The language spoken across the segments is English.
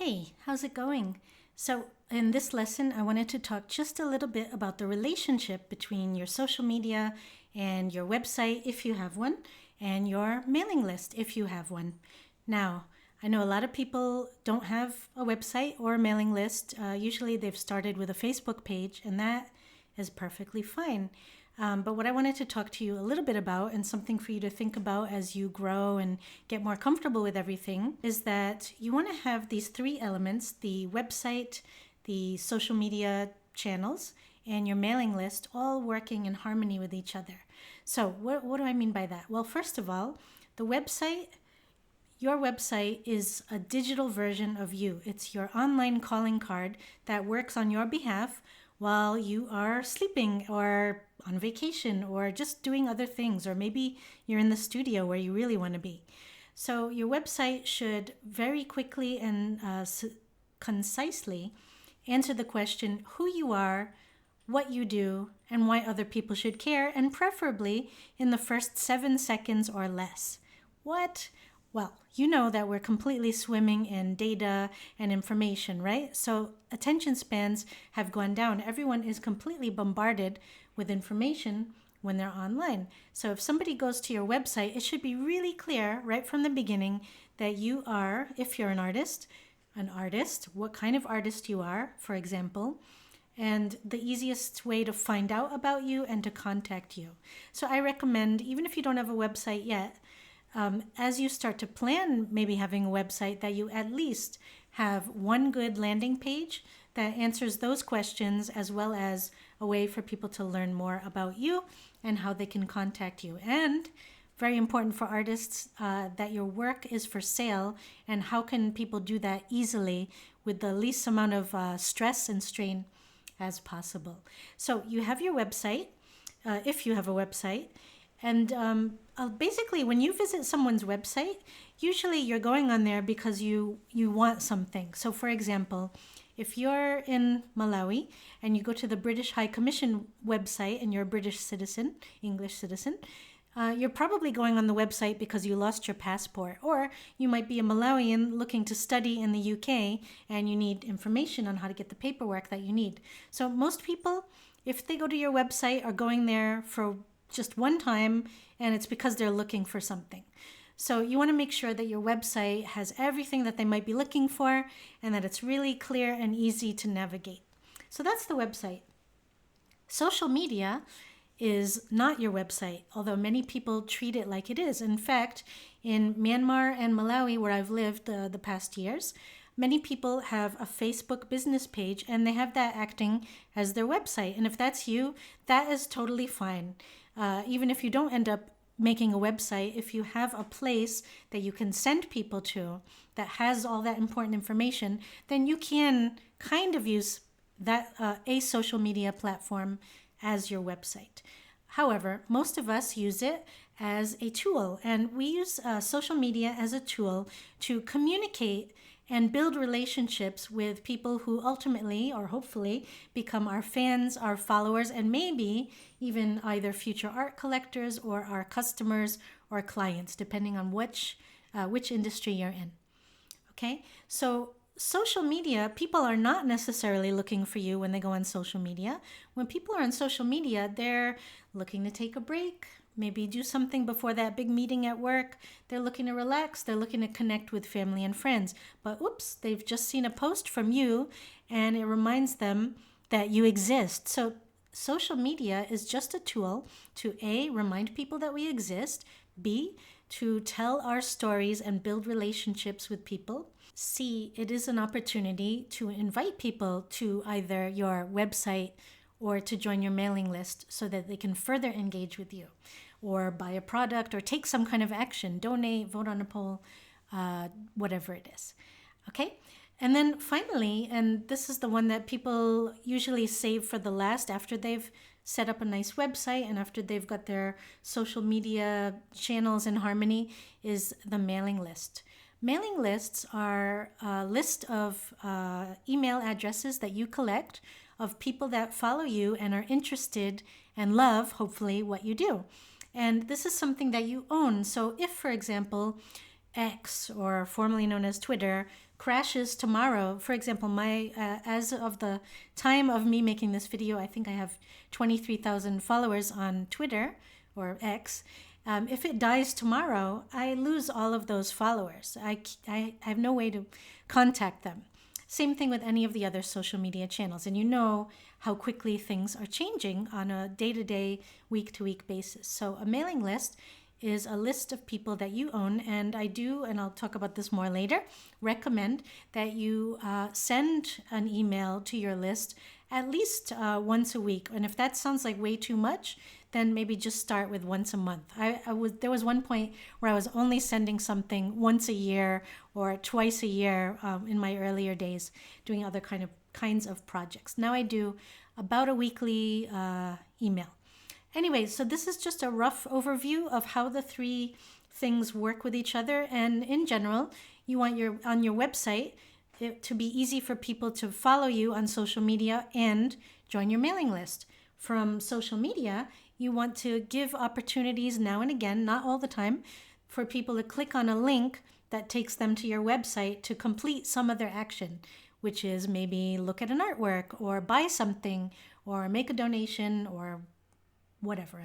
Hey, how's it going? So, in this lesson, I wanted to talk just a little bit about the relationship between your social media and your website, if you have one, and your mailing list, if you have one. Now, I know a lot of people don't have a website or a mailing list. Usually, they've started with a Facebook page, and that is perfectly fine. But what I wanted to talk to you a little bit about, and something for you to think about as you grow and get more comfortable with everything, is that you want to have these three elements: the website, the social media channels, and your mailing list, all working in harmony with each other. So, what do I mean by that? Well, first of all, the website. Your website is a digital version of you. It's your online calling card that works on your behalf while you are sleeping or on vacation or just doing other things, or maybe you're in the studio where you really want to be. So your website should very quickly and concisely answer the question who you are, what you do, and why other people should care, and preferably in the first 7 seconds or less. What? Well, you know that we're completely swimming in data and information, right? So attention spans have gone down. Everyone is completely bombarded with information when they're online. So if somebody goes to your website, it should be really clear right from the beginning that you are, if you're an artist, what kind of artist you are, for example, and the easiest way to find out about you and to contact you. So I recommend, even if you don't have a website yet, as you start to plan maybe having a website, that you at least have one good landing page that answers those questions, as well as a way for people to learn more about you and how they can contact you. And very important for artists, that your work is for sale, and how can people do that easily with the least amount of stress and strain as possible. So you have your website, if you have a website. And basically, when you visit someone's website, usually you're going on there because you want something. So for example, if you're in Malawi and you go to the British High Commission website and you're a British citizen, English citizen, you're probably going on the website because you lost your passport. Or you might be a Malawian looking to study in the UK and you need information on how to get the paperwork that you need. So most people, if they go to your website, are going there for just one time, and it's because they're looking for something. So you want to make sure that your website has everything that they might be looking for, and that it's really clear and easy to navigate. So that's the website. Social media is not your website, although many people treat it like it is. In fact, in Myanmar and Malawi, where I've lived the past years, many people have a Facebook business page, and they have that acting as their website. And if that's you, that is totally fine. Even if you don't end up making a website, if you have a place that you can send people to that has all that important information, then you can kind of use that a social media platform as your website. However, most of us use it as a tool, and we use social media as a tool to communicate and build relationships with people who ultimately, or hopefully, become our fans, our followers, and maybe even either future art collectors or our customers or clients, depending on which industry you're in. Okay, so social media, people are not necessarily looking for you when they go on social media. When people are on social media, they're looking to take a break, maybe do something before that big meeting at work. They're looking to relax. They're looking to connect with family and friends. But oops, they've just seen a post from you and it reminds them that you exist. So social media is just a tool to A, remind people that we exist, B, to tell our stories and build relationships with people, C, it is an opportunity to invite people to either your website or to join your mailing list so that they can further engage with you or buy a product or take some kind of action, donate, vote on a poll, whatever it is. Okay? And then finally, and this is the one that people usually save for the last after they've set up a nice website and after they've got their social media channels in harmony, is the mailing list. Mailing lists are a list of email addresses that you collect of people that follow you and are interested and love, hopefully, what you do. And this is something that you own. So if, for example, X, or formerly known as Twitter, crashes tomorrow, for example, my as of the time of me making this video, I think I have 23,000 followers on Twitter or X. If it dies tomorrow, I lose all of those followers. I have no way to contact them. Same thing with any of the other social media channels. And you know how quickly things are changing on a day-to-day, week-to-week basis. So a mailing list is a list of people that you own. And I do, and I'll talk about this more later, recommend that you send an email to your list at least once a week. And if that sounds like way too much, then maybe just start with once a month. There was one point where I was only sending something once a year or twice a year in my earlier days, doing other kinds of projects. Now I do about a weekly email. Anyway, so this is just a rough overview of how the three things work with each other. And in general, you want on your website it to be easy for people to follow you on social media and join your mailing list. From social media, you want to give opportunities now and again, not all the time, for people to click on a link that takes them to your website to complete some other action, which is maybe look at an artwork or buy something or make a donation or whatever,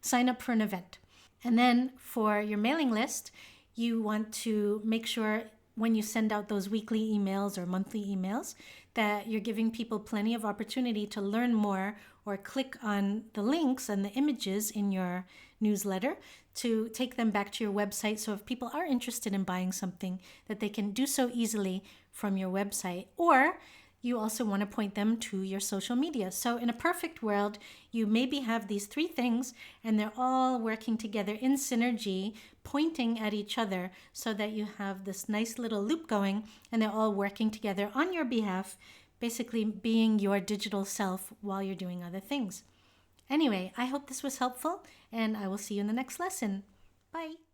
sign up for an event. And then for your mailing list, you want to make sure when you send out those weekly emails or monthly emails that you're giving people plenty of opportunity to learn more or click on the links and the images in your newsletter to take them back to your website. So if people are interested in buying something, that they can do so easily from your website. Or you also want to point them to your social media. So in a perfect world, you maybe have these three things and they're all working together in synergy, pointing at each other so that you have this nice little loop going and they're all working together on your behalf, basically being your digital self while you're doing other things. Anyway, I hope this was helpful and I will see you in the next lesson. Bye.